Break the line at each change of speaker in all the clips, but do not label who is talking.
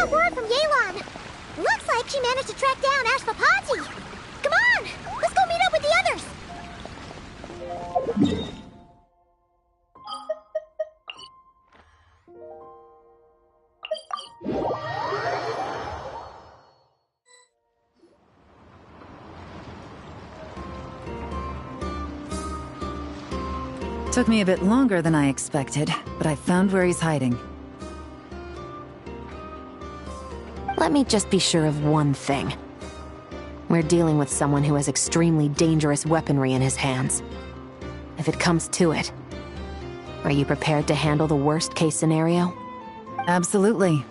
got word from Yelan. Looks like she managed to track down Ash Papati. Come on, let's go meet up with the others.
Took me a bit longer than I expected, but I found where he's hiding.
Let me just be sure of one thing. We're dealing with someone who has extremely dangerous weaponry in his hands. If it comes to it, are you prepared to handle the worst-case scenario?
Absolutely.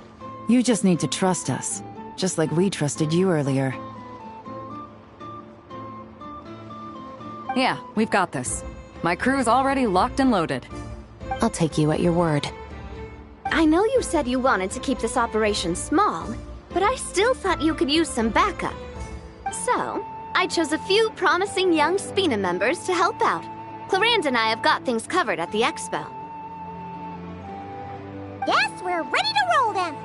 You just need to trust us, just like we trusted you earlier.
Yeah, we've got this. My crew's already locked and loaded.
I'll take you at your word.
I know you said you wanted to keep this operation small, but I still thought you could use some backup. So, I chose a few promising young Spina members to help out. Clarande and I have got things covered at the expo.
Guess we're ready to roll then.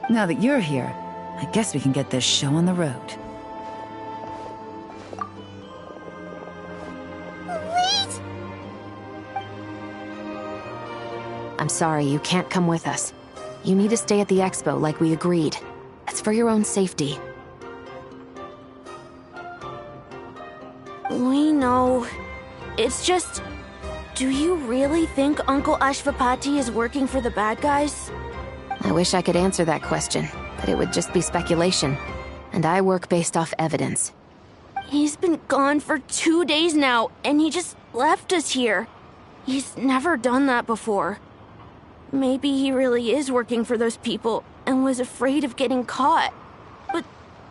Now that you're here, I guess we can get this show on the road.
Wait!
I'm sorry, you can't come with us. You need to stay at the expo like we agreed. It's for your own safety.
We know. It's just... Do you really think Uncle Ashvapati is working for the bad guys?
I wish I could answer that question, but it would just be speculation. And I work based off evidence.
He's been gone for 2 days now, and he just left us here. He's never done that before. Maybe he really is working for those people and was afraid of getting caught. But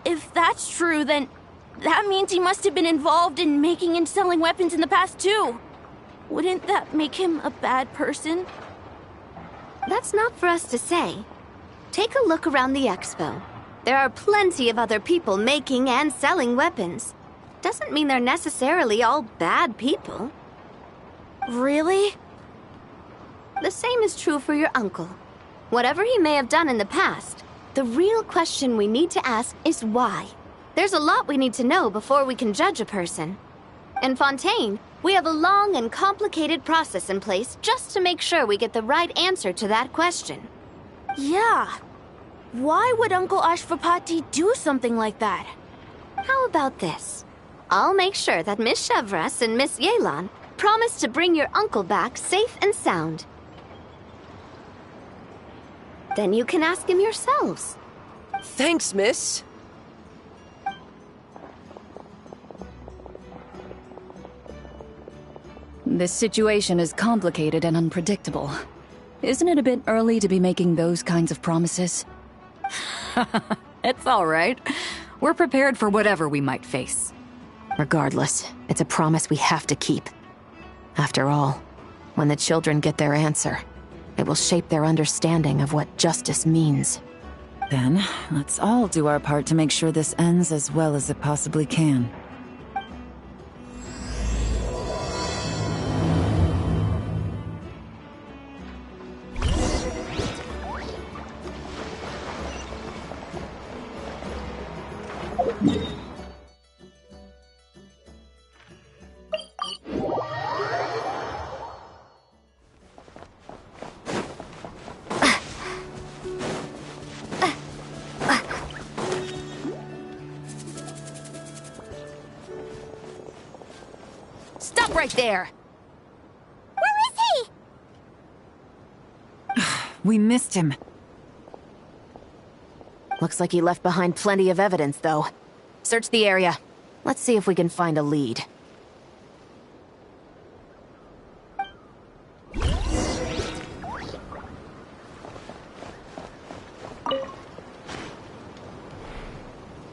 if that's true, then that means he must have been involved in making and selling weapons in the past too. Wouldn't that make him a bad person?
That's not for us to say. Take a look around the expo. There are plenty of other people making and selling weapons. Doesn't mean they're necessarily all bad people.
Really?
The same is true for your uncle. Whatever he may have done in the past, the real question we need to ask is why. There's a lot we need to know before we can judge a person. In Fontaine, we have a long and complicated process in place just to make sure we get the right answer to that question.
Yeah. Why would Uncle Ashvapati do something like that?
How about this? I'll make sure that Miss Chevras and Miss Yelan promise to bring your uncle back safe and sound. Then you can ask him yourselves.
Thanks, miss.
This situation is complicated and unpredictable. Isn't it a bit early to be making those kinds of promises? It's all right. We're prepared for whatever we might face.
Regardless, it's a promise we have to keep. After all, when the children get their answer, it will shape their understanding of what justice means.
Then, let's all do our part to make sure this ends as well as it possibly can.
Stop right there!
Where is he?
We missed him.
Looks like he left behind plenty of evidence, though. Search the area. Let's see if we can find a lead.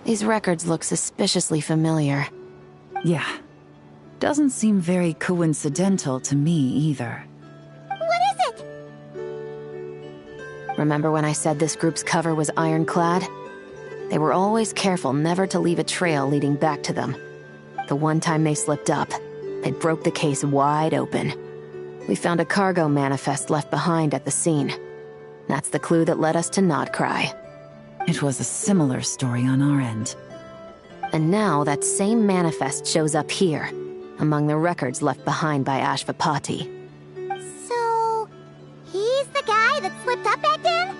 These records look suspiciously familiar.
Yeah. Doesn't seem very coincidental to me either.
What is it?
Remember when I said this group's cover was ironclad? They were always careful never to leave a trail leading back to them. The one time they slipped up, it broke the case wide open. We found a cargo manifest left behind at the scene. That's the clue that led us to Nodcry.
It was a similar story on our end.
And now that same manifest shows up here, among the records left behind by Ashvapati.
So, he's the guy that slipped up back then?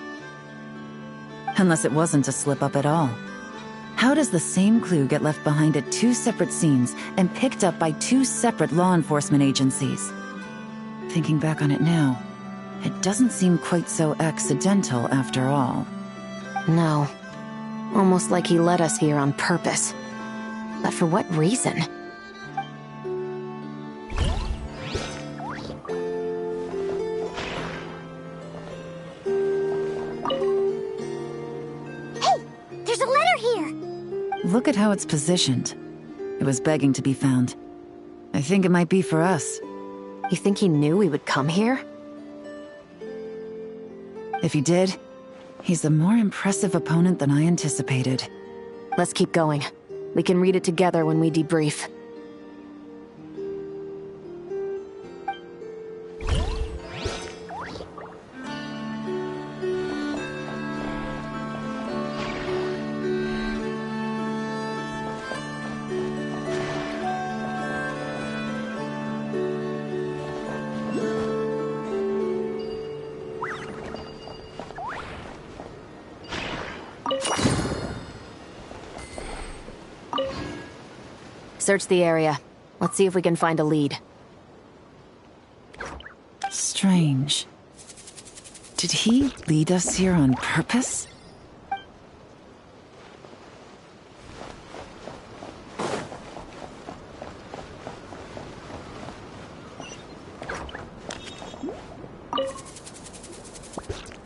Unless it wasn't a slip-up at all. How does the same clue get left behind at 2 separate scenes and picked up by 2 separate law enforcement agencies? Thinking back on it now, it doesn't seem quite so accidental after all.
No. Almost like he led us here on purpose. But for what reason?
Hey! There's a letter here!
Look at how it's positioned. It was begging to be found. I think it might be for us.
You think he knew we would come here?
If he did, he's a more impressive opponent than I anticipated.
Let's keep going. We can read it together when we debrief. Search the area. Let's see if we can find a lead.
Strange. Did he lead us here on purpose?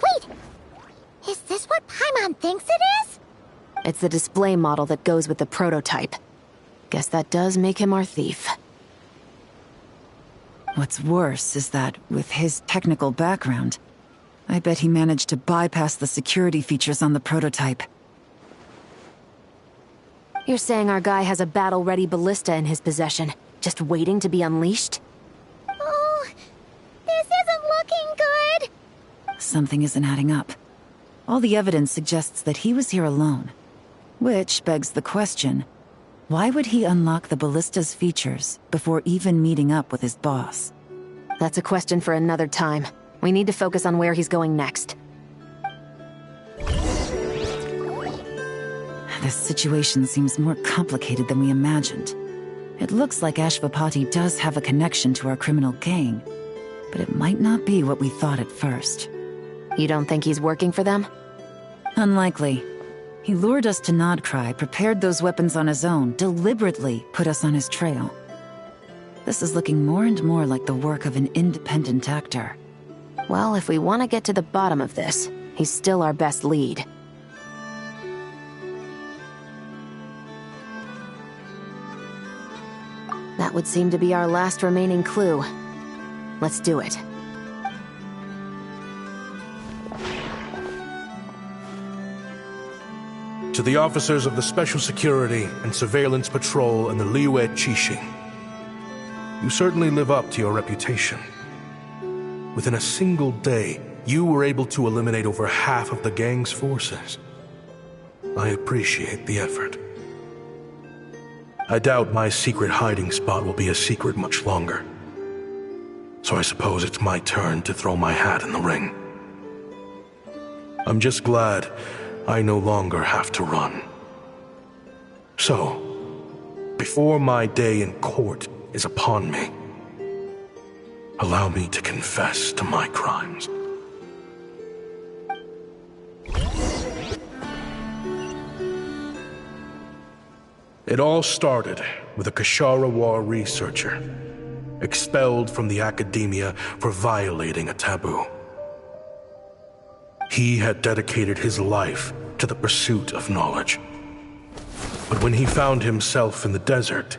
Wait! Is this what Paimon thinks it is?
It's the display model that goes with the prototype. Guess that does make him our thief.
What's worse is that, with his technical background, I bet he managed to bypass the security features on the prototype.
You're saying our guy has a battle-ready ballista in his possession, just waiting to be unleashed?
Oh, this isn't looking good!
Something isn't adding up. All the evidence suggests that he was here alone. Which begs the question, why would he unlock the ballista's features before even meeting up with his boss?
That's a question for another time. We need to focus on where he's going next.
This situation seems more complicated than we imagined. It looks like Ashvapati does have a connection to our criminal gang, but it might not be what we thought at first.
You don't think he's working for them?
Unlikely. He lured us to Nodcry, prepared those weapons on his own, deliberately put us on his trail. This is looking more and more like the work of an independent actor.
Well, if we want to get to the bottom of this, he's still our best lead. That would seem to be our last remaining clue. Let's do it.
To the officers of the Special Security and Surveillance Patrol and the Liyue Qixing, you certainly live up to your reputation. Within a single day, you were able to eliminate over half of the gang's forces. I appreciate the effort. I doubt my secret hiding spot will be a secret much longer. So I suppose it's my turn to throw my hat in the ring. I'm just glad I no longer have to run. So, before my day in court is upon me, allow me to confess to my crimes. It all started with a Kashara War researcher, expelled from the academia for violating a taboo. He had dedicated his life to the pursuit of knowledge. But when he found himself in the desert,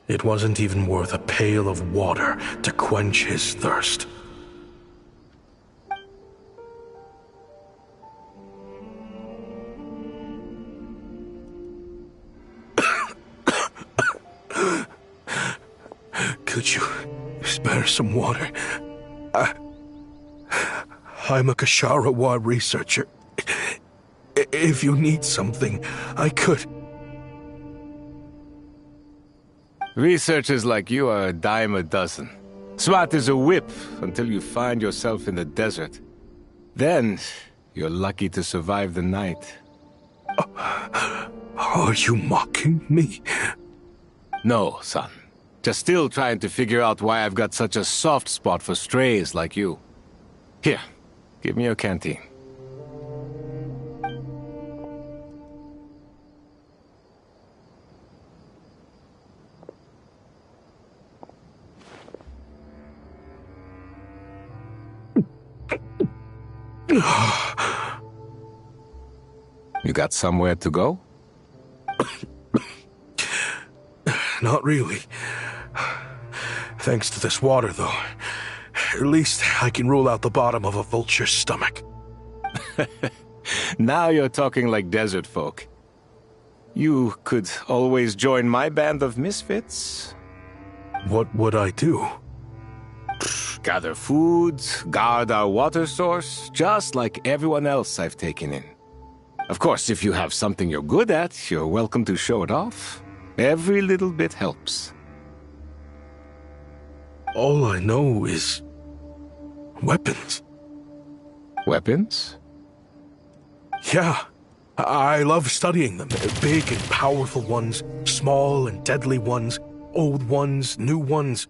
it wasn't even worth a pail of water to quench his thirst. Could you spare some water? I'm a Kasharawa researcher. If you need something, I could...
Researchers like you are a dime a dozen. Smart as a whip until you find yourself in the desert. Then, you're lucky to survive the night.
Are you mocking me?
No, son. Just still trying to figure out why I've got such a soft spot for strays like you. Here, give me your canteen. You got somewhere to go?
Not really. Thanks to this water, though. At least I can rule out the bottom of a vulture's stomach.
Now you're talking like desert folk. You could always join my band of misfits.
What would I do?
Gather food, guard our water source, just like everyone else I've taken in. Of course, if you have something you're good at, you're welcome to show it off. Every little bit helps.
All I know is... weapons.
Weapons?
Yeah. I love studying them. Big and powerful ones, small and deadly ones, old ones, new ones.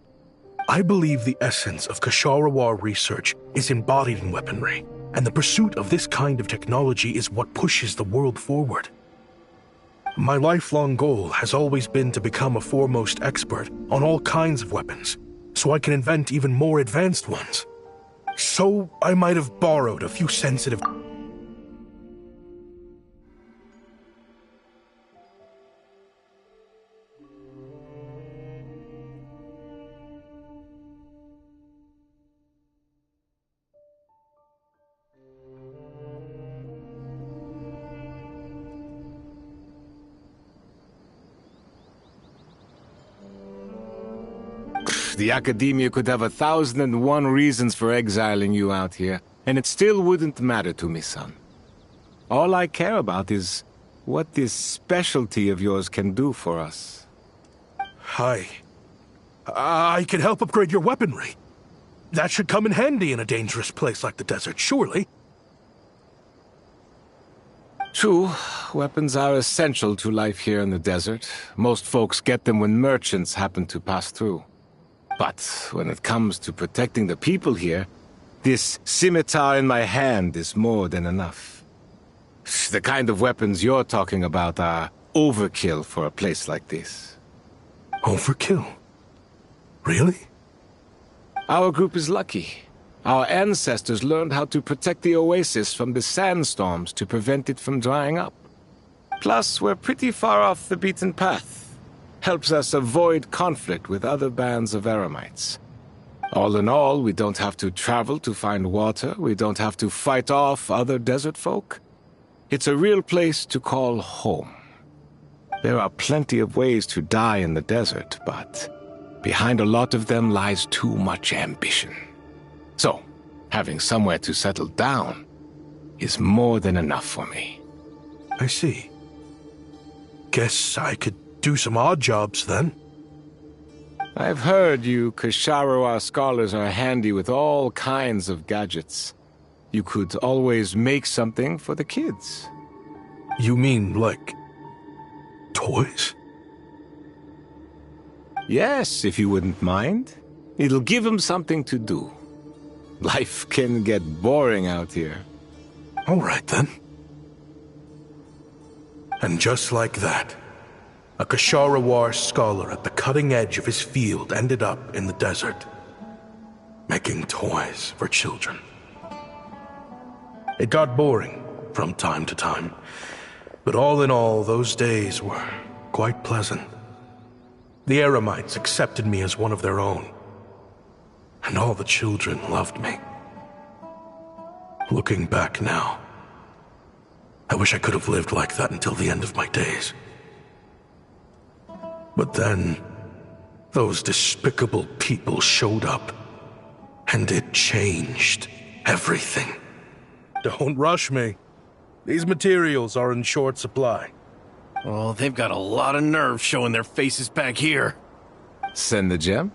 I believe the essence of Kasharawa research is embodied in weaponry, and the pursuit of this kind of technology is what pushes the world forward. My lifelong goal has always been to become a foremost expert on all kinds of weapons, so I can invent even more advanced ones. So I might have borrowed a few sensitive...
The Academia could have 1,001 reasons for exiling you out here, and it still wouldn't matter to me, son. All I care about is what this specialty of yours can do for us.
I can help upgrade your weaponry. That should come in handy in a dangerous place like the desert, surely.
True, weapons are essential to life here in the desert. Most folks get them when merchants happen to pass through. But when it comes to protecting the people here, this scimitar in my hand is more than enough. The kind of weapons you're talking about are overkill for a place like this.
Overkill? Really?
Our group is lucky. Our ancestors learned how to protect the oasis from the sandstorms to prevent it from drying up. Plus, we're pretty far off the beaten path. Helps us avoid conflict with other bands of eremites. All in all, we don't have to travel to find water, we don't have to fight off other desert folk. It's a real place to call home. There are plenty of ways to die in the desert, but behind a lot of them lies too much ambition. So, having somewhere to settle down is more than enough for me.
I see. Guess I could do some odd jobs, then.
I've heard you Kasharawa scholars are handy with all kinds of gadgets. You could always make something for the kids.
You mean, like... toys?
Yes, if you wouldn't mind. It'll give them something to do. Life can get boring out here.
All right, then. And just like that, a Kasharawa scholar at the cutting edge of his field ended up in the desert, making toys for children. It got boring from time to time, but all in all, those days were quite pleasant. The eremites accepted me as one of their own, and all the children loved me. Looking back now, I wish I could have lived like that until the end of my days. But then, those despicable people showed up, and it changed everything. Don't rush me. These materials are in short supply.
Oh, they've got a lot of nerve showing their faces back here.
Send the gem?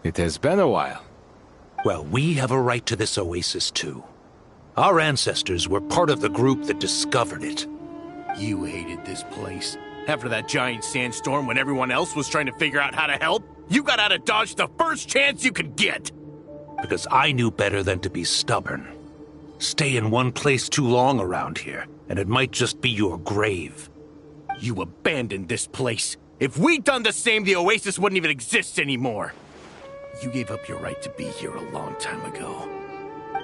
It has been a while.
Well, we have a right to this oasis, too. Our ancestors were part of the group that discovered it.
You hated this place. After that giant sandstorm when everyone else was trying to figure out how to help, you got out of Dodge the first chance you could get.
Because I knew better than to be stubborn. Stay in one place too long around here, and it might just be your grave.
You abandoned this place. If we'd done the same, the oasis wouldn't even exist anymore. You gave up your right to be here a long time ago.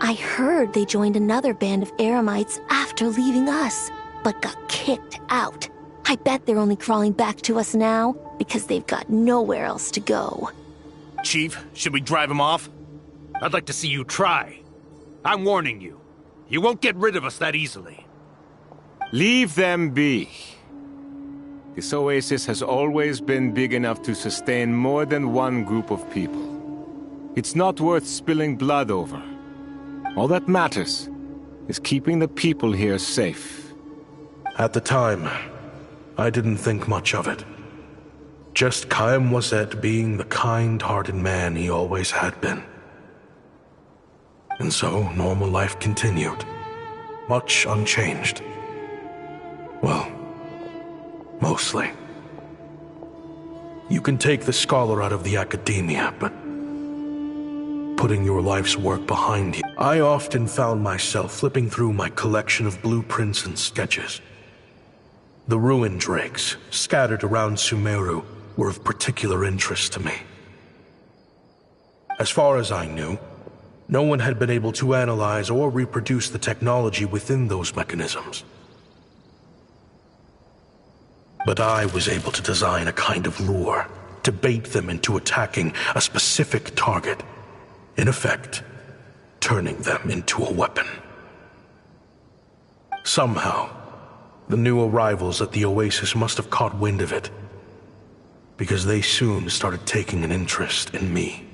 I heard they joined another band of Eremites after leaving us, but got kicked out. I bet they're only crawling back to us now because they've got nowhere else to go.
Chief, should we drive him off?
I'd like to see you try. I'm warning you. You won't get rid of us that easily.
Leave them be. This oasis has always been big enough to sustain more than one group of people. It's not worth spilling blood over. All that matters is keeping the people here safe.
At the time, I didn't think much of it. Just Chaim Wazet being the kind-hearted man he always had been. And so, normal life continued. Much unchanged. Well, mostly. You can take the scholar out of the academia, but putting your life's work behind you. I often found myself flipping through my collection of blueprints and sketches. The ruin drakes, scattered around Sumeru, were of particular interest to me. As far as I knew, no one had been able to analyze or reproduce the technology within those mechanisms. But I was able to design a kind of lure to bait them into attacking a specific target, in effect, turning them into a weapon. Somehow, the new arrivals at the oasis must have caught wind of it, because they soon started taking an interest in me.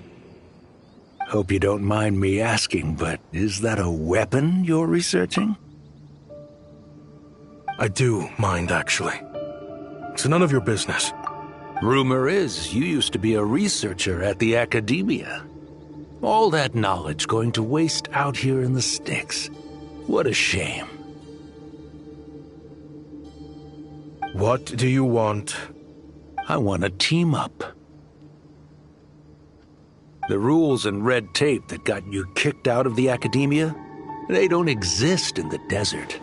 Hope you don't mind me asking, but is that a weapon you're researching?
I do mind, actually. It's none of your business.
Rumor is you used to be a researcher at the academia. All that knowledge going to waste out here in the sticks. What a shame.
What do you want?
I want to team up. The rules and red tape that got you kicked out of the academia, they don't exist in the desert.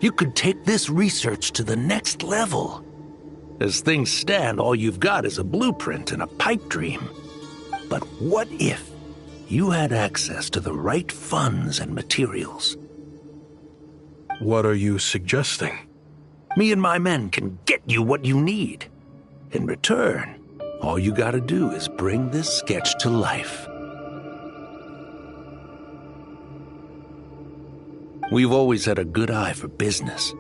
You could take this research to the next level. As things stand, all you've got is a blueprint and a pipe dream. But what if you had access to the right funds and materials?
What are you suggesting?
Me and my men can get you what you need. In return, all you gotta do is bring this sketch to life. We've always had a good eye for business.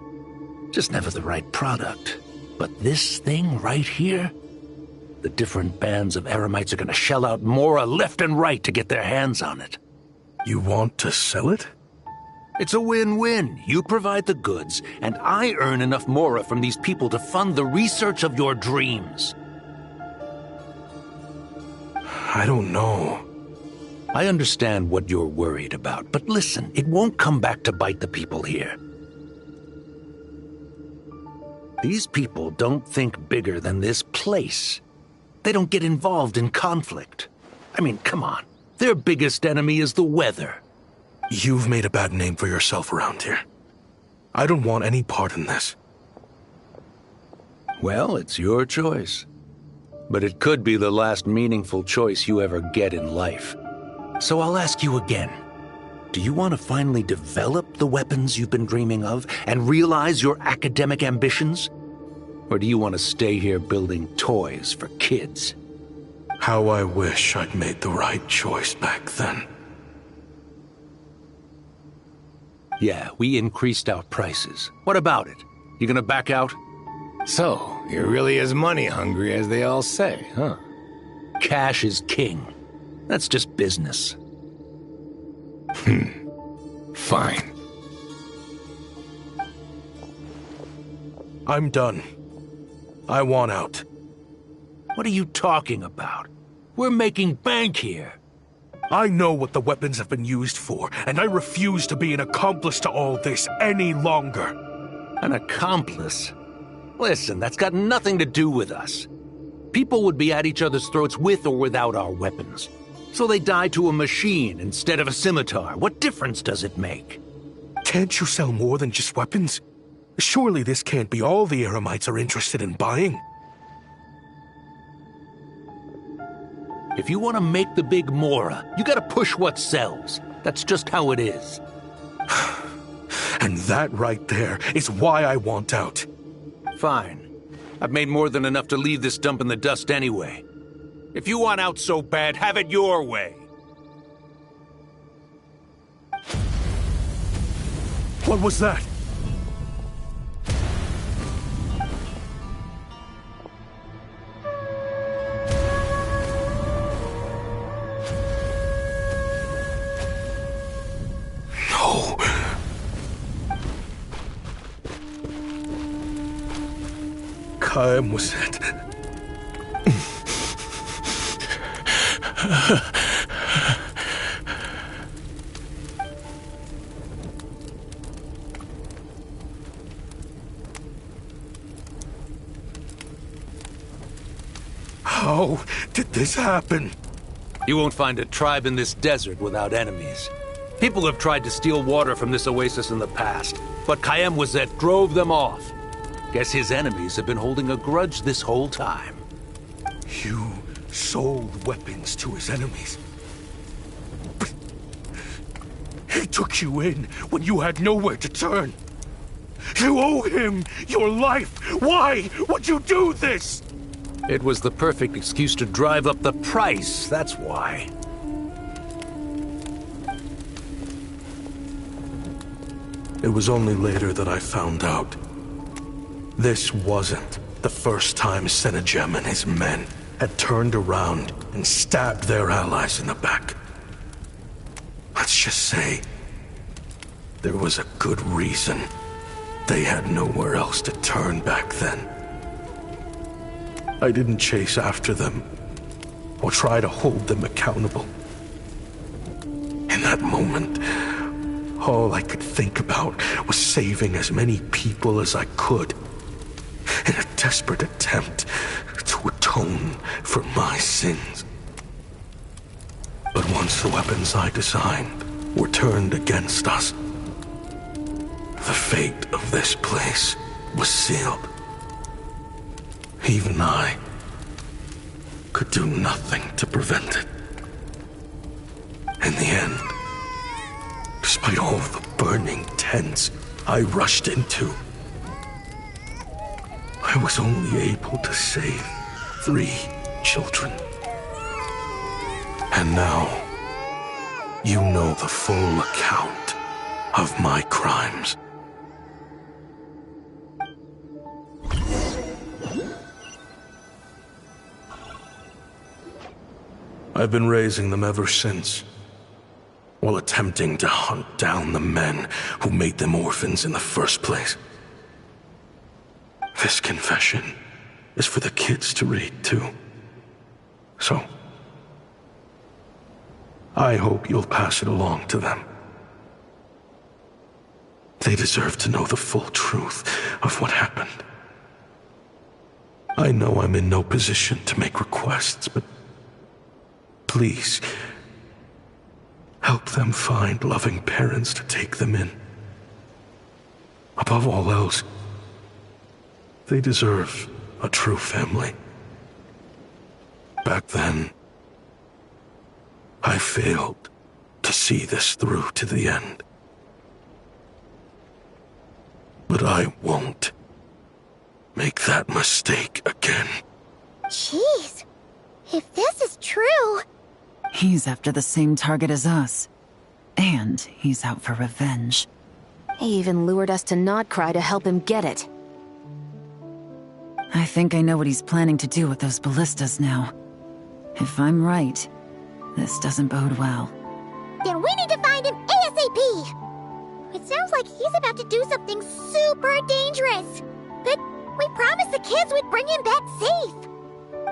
Just never the right product. But this thing right here, the different bands of Eremites are gonna shell out Mora left and right to get their hands on it.
You want to sell it?
It's a win-win. You provide the goods, and I earn enough Mora from these people to fund the research of your dreams.
I don't know.
I understand what you're worried about, but listen, it won't come back to bite the people here. These people don't think bigger than this place. They don't get involved in conflict. I mean, come on. Their biggest enemy is the weather.
You've made a bad name for yourself around here. I don't want any part in this.
Well, it's your choice. But it could be the last meaningful choice you ever get in life. So I'll ask you again. Do you want to finally develop the weapons you've been dreaming of and realize your academic ambitions? Or do you want to stay here building toys for kids?
How I wish I'd made the right choice back then.
Yeah, we increased our prices. What about it? You gonna back out?
So, you're really as money hungry as they all say, huh?
Cash is king. That's just business.
Fine.
I'm done. I want out.
What are you talking about? We're making bank here.
I know what the weapons have been used for, and I refuse to be an accomplice to all this any longer.
An accomplice? Listen, that's got nothing to do with us. People would be at each other's throats with or without our weapons. So they die to a machine instead of a scimitar. What difference does it make?
Can't you sell more than just weapons? Surely this can't be all the Eremites are interested in buying.
If you want to make the big Mora, you gotta push what sells. That's just how it is.
And that right there is why I want out.
Fine. I've made more than enough to leave this dump in the dust anyway.
If you want out so bad, have it your way.
What was that? No. Kaim was it. How did this happen?
You won't find a tribe in this desert without enemies. People have tried to steal water from this oasis in the past, but Kaim Wazet drove them off. Guess his enemies have been holding a grudge this whole time.
You sold weapons to his enemies. But he took you in when you had nowhere to turn. You owe him your life. Why would you do this?
It was the perfect excuse to drive up the price, that's why.
It was only later that I found out. This wasn't the first time Senegem and his men had turned around and stabbed their allies in the back. Let's just say there was a good reason they had nowhere else to turn back then. I didn't chase after them or try to hold them accountable. In that moment, all I could think about was saving as many people as I could in a desperate attempt to atone for my sins. But once the weapons I designed were turned against us, the fate of this place was sealed. Even I could do nothing to prevent it. In the end, despite all the burning tents I rushed into, I was only able to save 3 children. And now, you know the full account of my crimes. I've been raising them ever since, while attempting to hunt down the men who made them orphans in the first place. This confession is for the kids to read, too. So, I hope you'll pass it along to them. They deserve to know the full truth of what happened. I know I'm in no position to make requests, but please, help them find loving parents to take them in. Above all else, they deserve a true family. Back then, I failed to see this through to the end. But I won't make that mistake again.
Jeez, if this is true...
He's after the same target as us. And he's out for revenge.
He even lured us to Notcry to help him get it.
I think I know what he's planning to do with those ballistas now. If I'm right, this doesn't bode well.
Then we need to find him ASAP! Sounds like he's about to do something super dangerous. But we promised the kids we'd bring him back safe.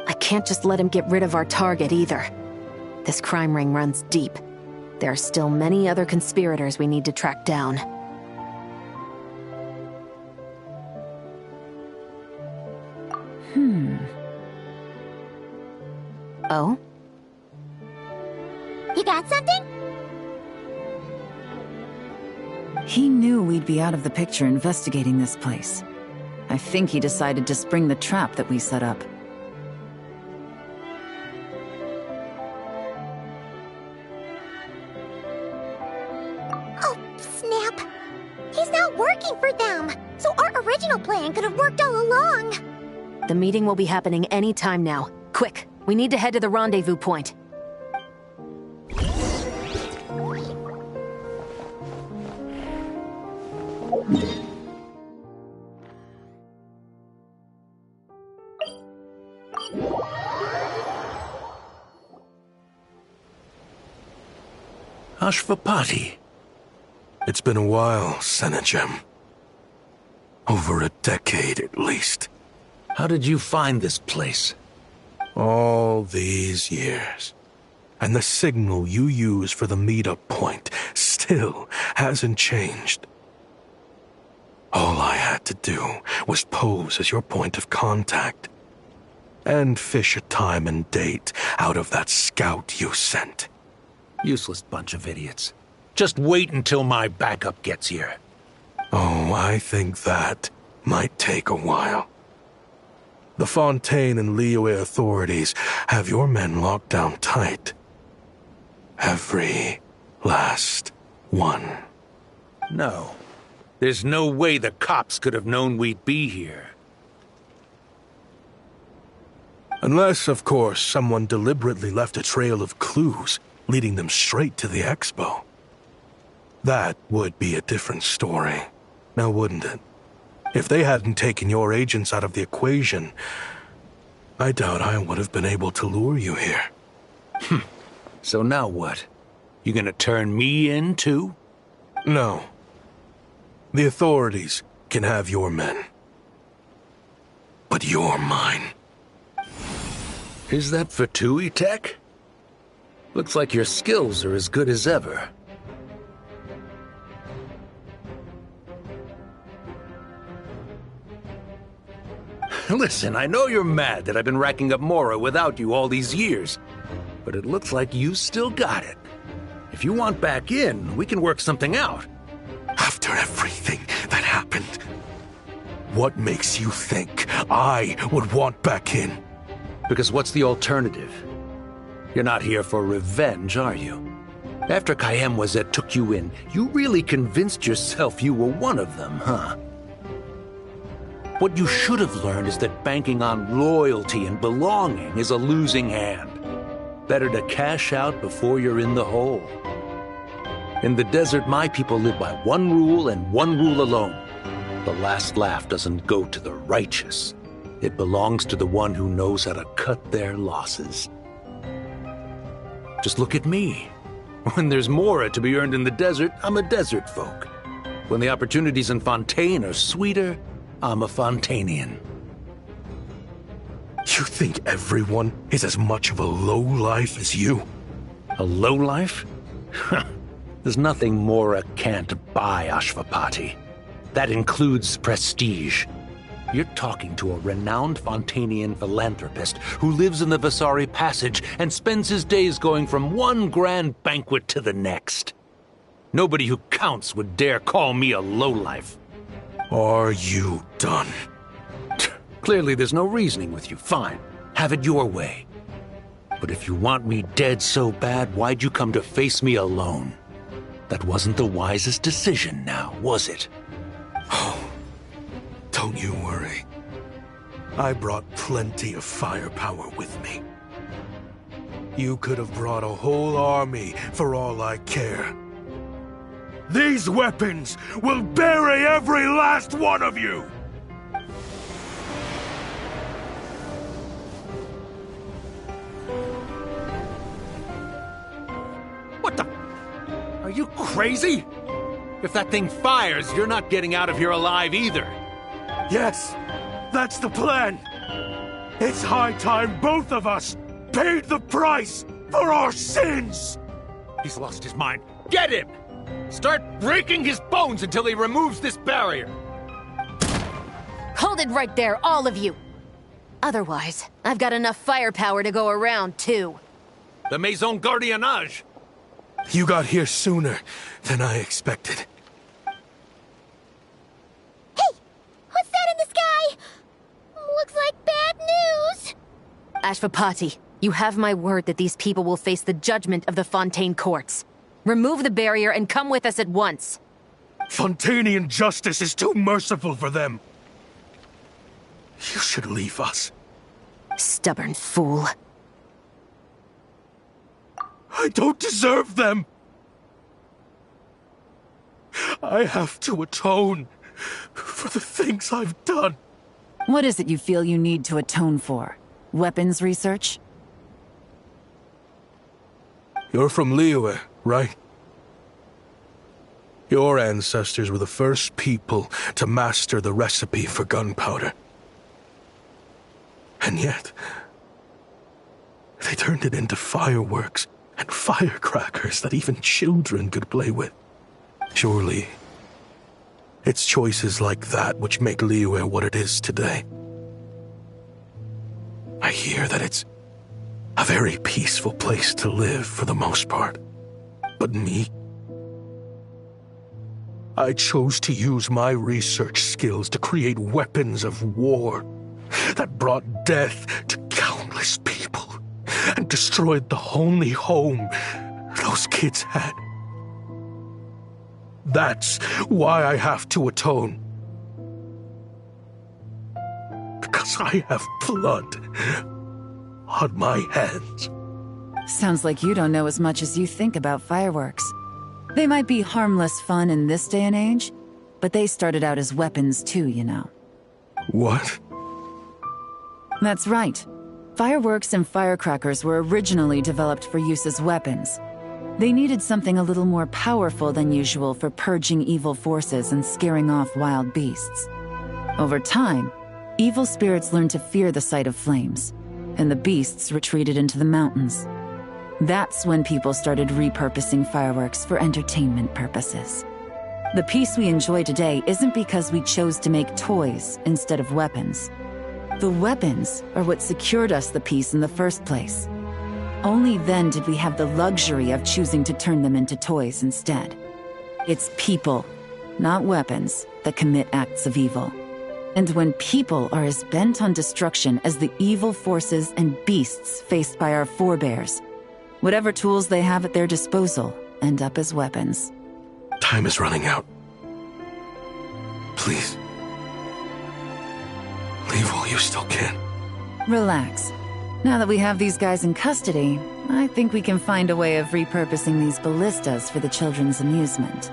I can't just let him get rid of our target either. This crime ring runs deep. There are still many other conspirators we need to track down. Oh?
You got something?
He knew we'd be out of the picture investigating this place. I think he decided to spring the trap that we set up.
Oh, snap. He's not working for them. So our original plan could have worked all along.
The meeting will be happening any time now. Quick, we need to head to the rendezvous point.
Ashvapati.
It's been a while, Senegem. Over a decade, at least.
How did you find this place?
All these years. And the signal you use for the meetup point still hasn't changed. All I had to do was pose as your point of contact. And fish a time and date out of that scout you sent.
Useless bunch of idiots. Just wait until my backup gets here.
Oh, I think that might take a while. The Fontaine and Liyue authorities have your men locked down tight. Every last one.
No. There's no way the cops could have known we'd be here.
Unless, of course, someone deliberately left a trail of clues, leading them straight to the expo. That would be a different story, now wouldn't it? If they hadn't taken your agents out of the equation, I doubt I would have been able to lure you here.
So now what? You gonna turn me in, too?
No. The authorities can have your men. But you're mine.
Is that for Tui Tech? Looks like your skills are as good as ever. Listen, I know you're mad that I've been racking up Mora without you all these years, but it looks like you still got it. If you want back in, we can work something out.
After everything that happened, what makes you think I would want back in?
Because what's the alternative? You're not here for revenge, are you? After Kayemwazet took you in, you really convinced yourself you were one of them, huh? What you should have learned is that banking on loyalty and belonging is a losing hand. Better to cash out before you're in the hole. In the desert, my people live by one rule and one rule alone. The last laugh doesn't go to the righteous. It belongs to the one who knows how to cut their losses. Just look at me. When there's Mora to be earned in the desert, I'm a desert folk. When the opportunities in Fontaine are sweeter, I'm a Fontanian.
You think everyone is as much of a lowlife as you?
A lowlife? There's nothing Mora can't buy, Ashvapati. That includes prestige. You're talking to a renowned Fontanian philanthropist who lives in the Vasari Passage and spends his days going from one grand banquet to the next. Nobody who counts would dare call me a lowlife.
Are you done?
Clearly there's no reasoning with you. Fine. Have it your way. But if you want me dead so bad, why'd you come to face me alone? That wasn't the wisest decision now, was it?
Oh, don't you worry. I brought plenty of firepower with me. You could have brought a whole army for all I care. These weapons will bury every last one of you!
What the? Are you crazy?
If that thing fires, you're not getting out of here alive either.
Yes, that's the plan. It's high time both of us paid the price for our sins!
He's lost his mind. Get him! Start breaking his bones until he removes this barrier.
Hold it right there, all of you! Otherwise, I've got enough firepower to go around, too.
The Maison Gardiennage.
You got here sooner than I expected.
Hey! What's that in the sky? Looks like bad news!
Ashvapati, you have my word that these people will face the judgment of the Fontaine courts. Remove the barrier and come with us at once.
Fontainian justice is too merciful for them. You should leave us.
Stubborn fool.
I don't deserve them. I have to atone for the things I've done.
What is it you feel you need to atone for? Weapons research?
You're from Liyue, right? Your ancestors were the first people to master the recipe for gunpowder. And yet, they turned it into fireworks and firecrackers that even children could play with. Surely, it's choices like that which make Liyue what it is today. I hear that it's a very peaceful place to live for the most part. But me? I chose to use my research skills to create weapons of war that brought death to countless people and destroyed the only home those kids had. That's why I have to atone. Because I have blood on my hands.
Sounds like you don't know as much as you think about fireworks. They might be harmless fun in this day and age, but they started out as weapons too, you know.
What?
That's right. Fireworks and firecrackers were originally developed for use as weapons. They needed something a little more powerful than usual for purging evil forces and scaring off wild beasts. Over time, evil spirits learned to fear the sight of flames, and the beasts retreated into the mountains. That's when people started repurposing fireworks for entertainment purposes. The peace we enjoy today isn't because we chose to make toys instead of weapons. The weapons are what secured us the peace in the first place. Only then did we have the luxury of choosing to turn them into toys instead. It's people, not weapons, that commit acts of evil. And when people are as bent on destruction as the evil forces and beasts faced by our forebears, whatever tools they have at their disposal end up as weapons.
Time is running out. Please. Leave while you still can.
Relax. Now that we have these guys in custody, I think we can find a way of repurposing these ballistas for the children's amusement.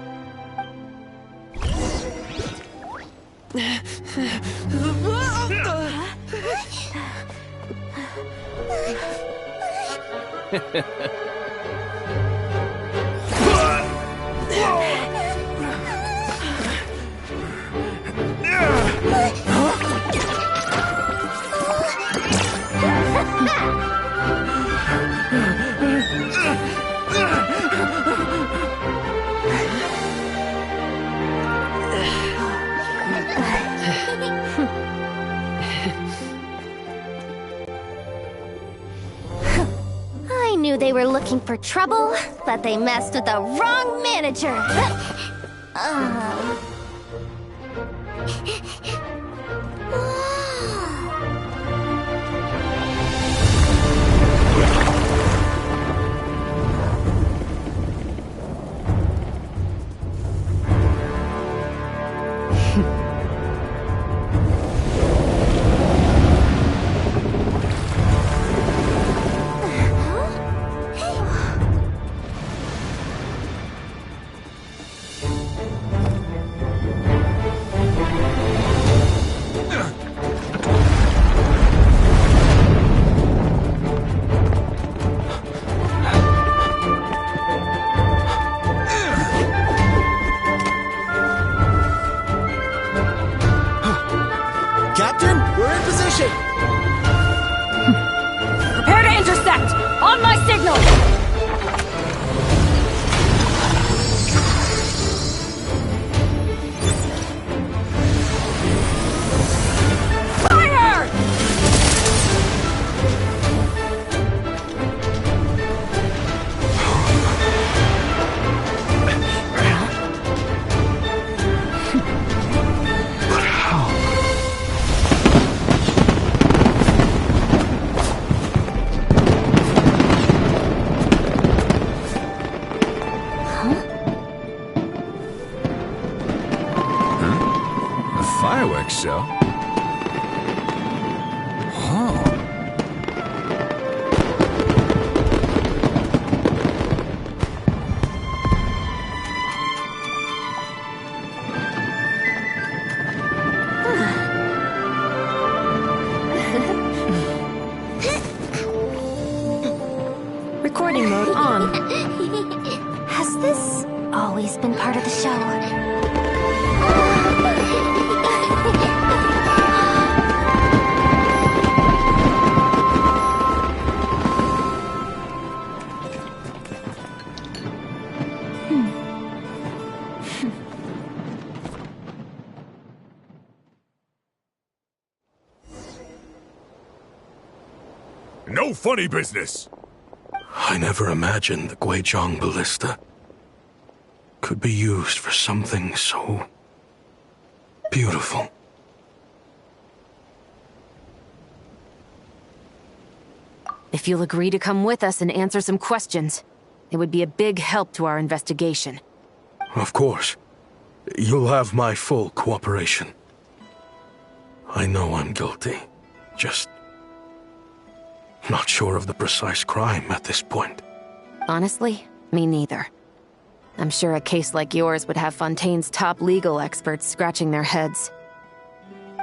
I knew they were looking for trouble, but they messed with the wrong manager.
explosion!
Prepare to intercept! On my signal! Fire!
But how?
A fireworks show? Oh.
Recording mode on.
Has this always been part of the show?
No funny business!
I never imagined the Guizhong ballista could be used for something so beautiful.
If you'll agree to come with us and answer some questions, it would be a big help to our investigation.
Of course. You'll have my full cooperation. I know I'm guilty. Just not sure of the precise crime at this point.
Honestly, me neither. I'm sure a case like yours would have Fontaine's top legal experts scratching their heads.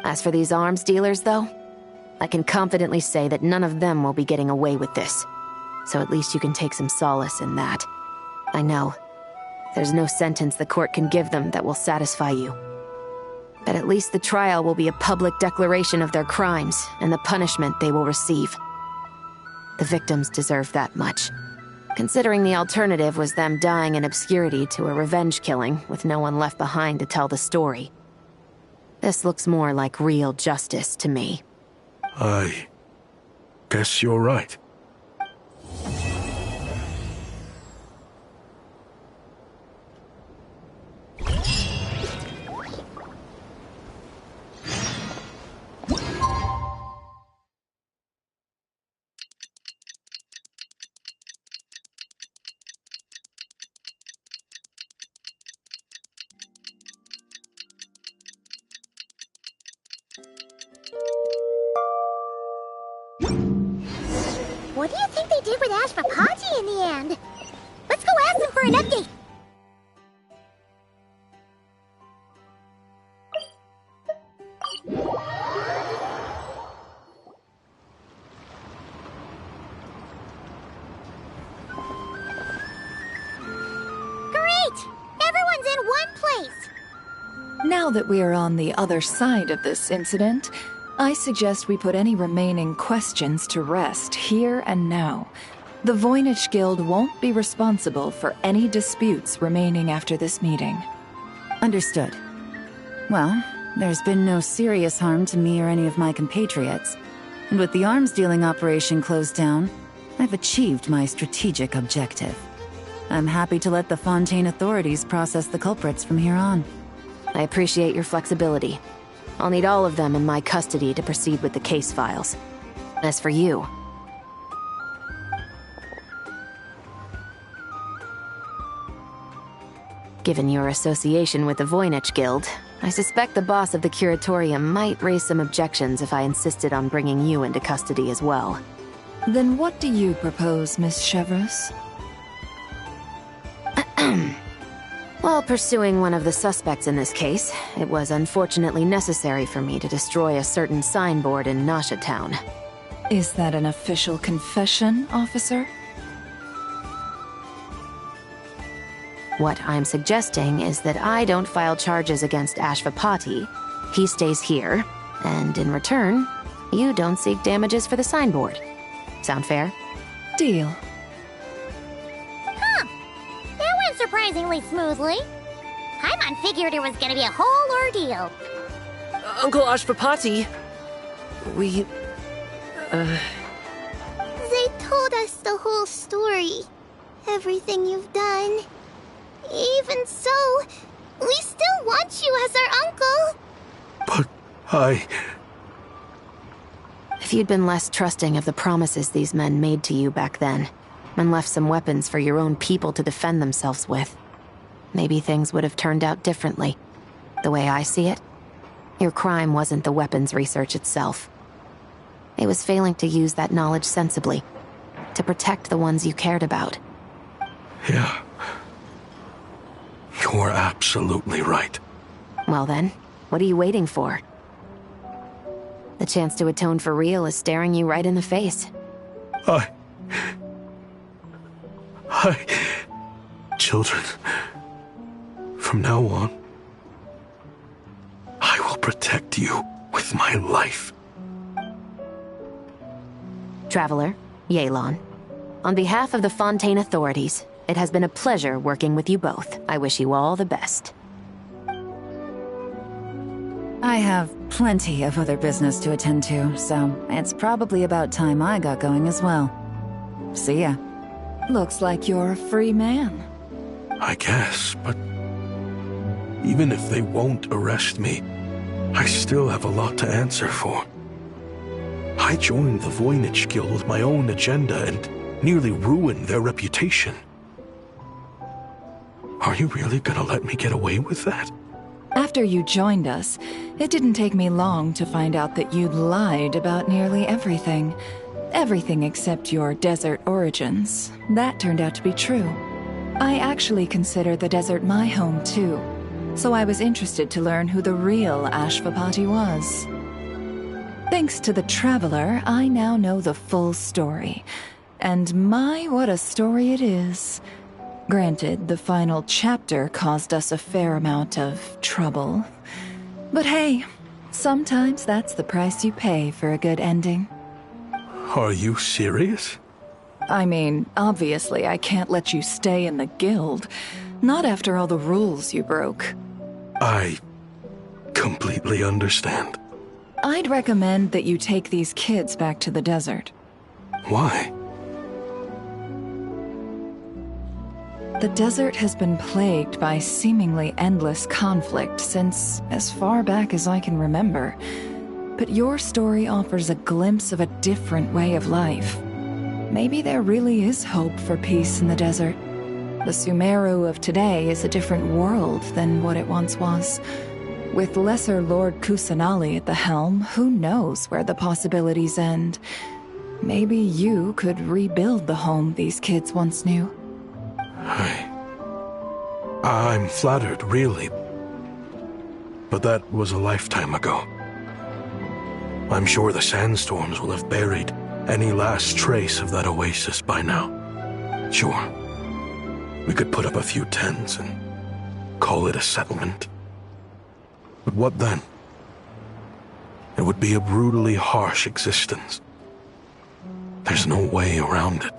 As for these arms dealers, though, I can confidently say that none of them will be getting away with this. So at least you can take some solace in that. I know. There's no sentence the court can give them that will satisfy you. But at least the trial will be a public declaration of their crimes and the punishment they will receive. The victims deserve that much, considering the alternative was them dying in obscurity to a revenge killing with no one left behind to tell the story. This looks more like real justice to me.
I guess you're right.
What do you think they did with Ashvapati in the end? Let's go ask them for an update. Great! Everyone's in one place!
Now that we are on the other side of this incident, I suggest we put any remaining questions to rest here and now. The Voynich Guild won't be responsible for any disputes remaining after this meeting.
Understood. Well, there's been no serious harm to me or any of my compatriots. And with the arms dealing operation closed down, I've achieved my strategic objective. I'm happy to let the Fontaine authorities process the culprits from here on.
I appreciate your flexibility. I'll need all of them in my custody to proceed with the case files. As for you... Given your association with the Voynich Guild, I suspect the boss of the Curatorium might raise some objections if I insisted on bringing you into custody as well.
Then what do you propose, Miss Chevreuse?
While pursuing one of the suspects in this case, it was unfortunately necessary for me to destroy a certain signboard in Nasha Town.
Is that an official confession, officer?
What I'm suggesting is that I don't file charges against Ashvapati, he stays here, and in return, You don't seek damages for the signboard. Sound fair?
Deal.
Huh. That went surprisingly smoothly. Paimon figured it was gonna be a whole ordeal.
Uncle Ashpapati, we...
They told us the whole story. Everything you've done. Even so, we still want you as our uncle.
But
If you'd been less trusting of the promises these men made to you back then, and left some weapons for your own people to defend themselves with, maybe things would have turned out differently. The way I see it, your crime wasn't the weapons research itself. It was failing to use that knowledge sensibly, to protect the ones you cared about.
Yeah. You're absolutely right.
Well then, what are you waiting for? The chance to atone for real is staring you right in the face.
Children, from now on, I will protect you with my life.
Traveler, Yelan. On behalf of the Fontaine authorities, it has been a pleasure working with you both. I wish you all the best.
I have plenty of other business to attend to, so it's probably about time I got going as well. See ya.
Looks like you're a free man.
I guess, but even if they won't arrest me, I still have a lot to answer for. I joined the Voynich Guild with my own agenda and nearly ruined their reputation. Are you really gonna let me get away with that?
After you joined us, it didn't take me long to find out that you'd lied about nearly everything. Everything except your desert origins. That turned out to be true. I actually consider the desert my home too, so I was interested to learn who the real Ashpapati was. Thanks to the Traveler, I now know the full story. And my, what a story it is. Granted, the final chapter caused us a fair amount of trouble. But hey, sometimes that's the price you pay for a good ending.
Are you serious?
I mean, obviously I can't let you stay in the guild. Not after all the rules you broke.
I completely understand.
I'd recommend that you take these kids back to the desert.
Why?
The desert has been plagued by seemingly endless conflict since as far back as I can remember. But your story offers a glimpse of a different way of life. Maybe there really is hope for peace in the desert. The Sumeru of today is a different world than what it once was. With Lesser Lord Kusanali at the helm, who knows where the possibilities end? Maybe you could rebuild the home these kids once knew.
I'm flattered, really. But that was a lifetime ago. I'm sure the sandstorms will have buried any last trace of that oasis by now. Sure, we could put up a few tents and call it a settlement. But what then? It would be a brutally harsh existence. There's no way around it.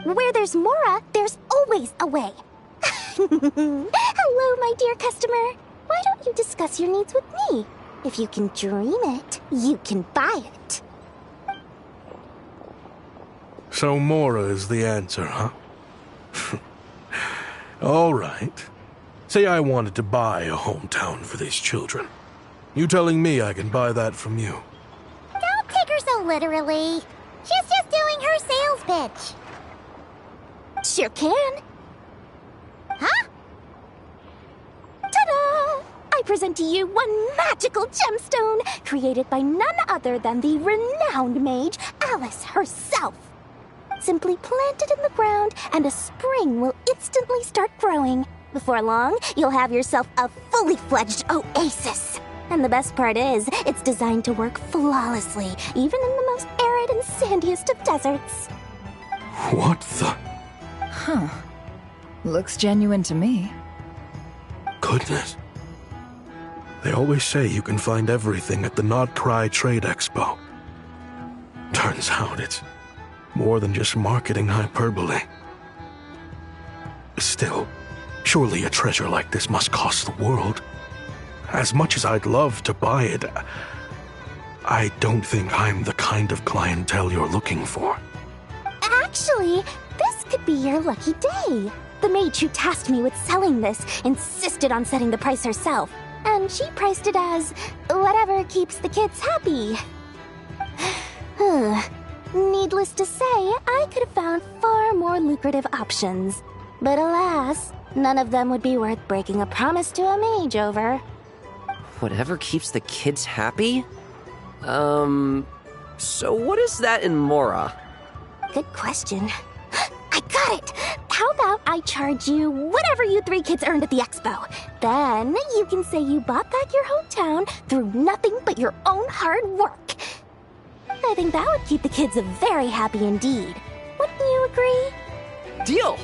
Where there's Mora, there's always a way. Hello, my dear customer. Why don't you discuss your needs with me? If you can dream it, you can buy it.
So Mora is the answer, huh? All right. Say I wanted to buy a hometown for these children. You telling me I can buy that from you?
Don't take her so literally. She's just doing her sales pitch. Sure can. Huh? Ta-da! I present to you one magical gemstone created by none other than the renowned mage Alice herself. Simply plant it in the ground and a spring will instantly start growing. Before long, you'll have yourself a fully fledged oasis. And the best part is, it's designed to work flawlessly, even in the most arid and sandiest of deserts.
What the?
Huh. Looks genuine to me.
Goodness. They always say you can find everything at the Not Cry Trade Expo. Turns out it's more than just marketing hyperbole. Still, surely a treasure like this must cost the world. As much as I'd love to buy it, I don't think I'm the kind of clientele you're looking for.
Actually, this could be your lucky day. The mage who tasked me with selling this insisted on setting the price herself, and she priced it as whatever keeps the kids happy. Needless to say, I could have found far more lucrative options. But alas, none of them would be worth breaking a promise to a mage over.
Whatever keeps the kids happy? So what is that in Mora?
Good question. I got it! How about I charge you whatever you 3 kids earned at the expo? Then you can say you bought back your hometown through nothing but your own hard work. I think that would keep the kids very happy indeed. Wouldn't you agree?
Deal!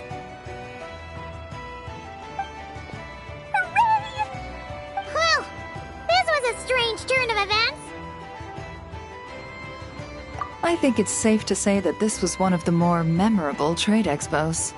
Hooray!
Well, this was a strange turn of events.
I think it's safe to say that this was one of the more memorable trade expos.